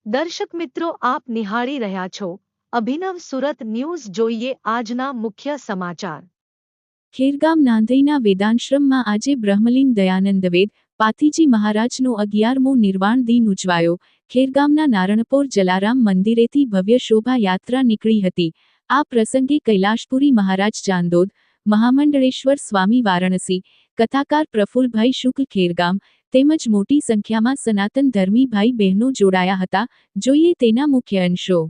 દર્શક મિત્રો, આપ નિહાળી રહ્યા છો અભિનવ સુરત ન્યૂઝ. જોઈએ આજના મુખ્ય સમાચાર. ખેરગામ નાંદઈના વેદાંશ્રમમાં આજે બ્રહ્મલીન દયાનંદ વેદ પાથીજી મહારાજનો 11મો નિર્વાણ દિન ઉજવાયો. ખેરગામના નારણપોર જલારામ મંદિરેથી ભવ્ય શોભા યાત્રા નીકળી હતી. આ પ્રસંગે કૈલાશપુરી મહારાજ ચાંદોદ, મહામંડળેશ્વર સ્વામી વારાણસી, કથાકાર પ્રફુલ્લભાઈ શુક્લ ખેરગામ તેમજ મોટી સંખ્યામાં સનાતન ધર્મી ભાઈ બહેનો જોડાયા હતા. જોઈએ તેના મુખ્ય અંશો.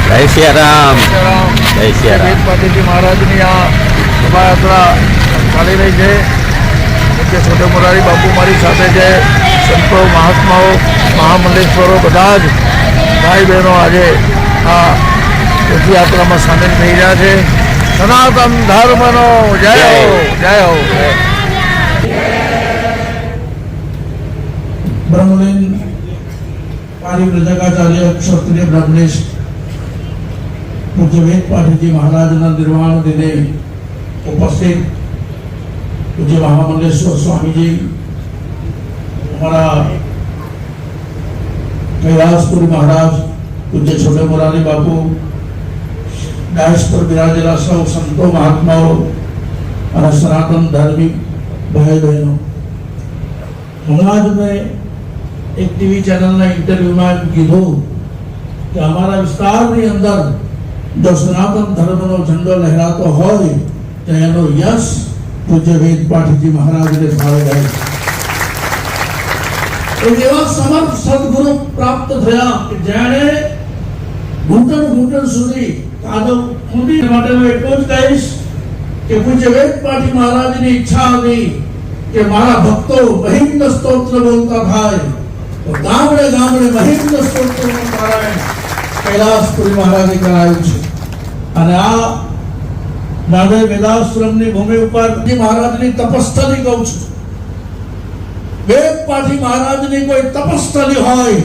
जय सियाराम, जय सियाराम। पाटीजी महाराजनी आ शोभायात्रा चाली रही है। मुख्य छोटे मोरारी बापू मारी साथे जे संतो महात्माओं महामंडलेश्वरो बधा ज भाई बहनों आज आ तीर्थयात्रा में सामिल थी रहा है। सनातन धर्मनो जय हो, जय हो। ब्रह्मलीन पारिव्रजकाचार्य क्षत्रिय ब्रह्मनिष्ठ पूज्य वेद पाठीजी महाराज निर्वाण दिने उपस्थित पूज्य महामंडलेश्वर स्वामी जी, हमारा कैलाशपुरी महाराज, पूज्य छोटे मोरारी बापू, डायस पर विराजेला सौ संतो महात्माओं और सनातन धर्मी भाई बहनों, हमारा में एक टीवी चैनल ने इंटरव्यू में कीधु कि हमारा विस्तार के अंदर जो सनातन धर्म नो झंडो लहरातो होय तेनो यश पूज्य वेद पाठीजी महाराज ने भावे गए। एक एवा समर्थ सद्गुरु प्राप्त थया कि जेने घूंटण घूंटण सुधी कादो खूंटी माटे में એટલું જ કહીશ કે પૂજ્ય વેદ પાઠી મહારાજની ઈચ્છા હતી કે મારા ભક્તો મહિમ્ન સ્તોત્ર બોલતા થાય તો ગામડે ગામડે મહિમ્ન સ્તોત્રનું પારાયણ कैलाशपुरी महाराजे करायु छे। અને આ નાંદઈ વેદાશ્રમની ભૂમિ ઉપર મહારાજની તપસ્થલી કહું છું। વેદ પાઠી મહારાજની કોઈ તપસ્થલી હોય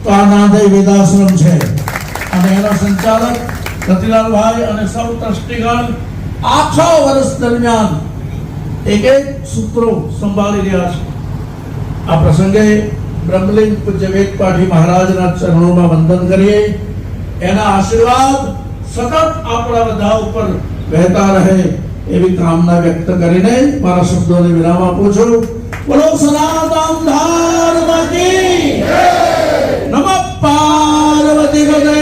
તો આ નાંદઈ વેદાશ્રમ છે અને એના સંચાલક રતિલાલભાઈ અને સૌ ટ્રસ્ટીગણ આખા વર્ષ દરમિયાન એક એક સૂત્રો સંભાળી રહ્યા છે। આ પ્રસંગે બ્રહ્મલીન પૂજ્ય વેદ પાઠી મહારાજના ચરણોમાં વંદન કરીએ। એના આશીર્વાદ સતત આપણા બધા ઉપર વહેતા રહે એવી કામના વ્યક્ત કરીને મારા શબ્દોને વિરામ આપું છું। બોલો સનાતન ધર્મ કી જય, નમઃ પાર્વતી પતે।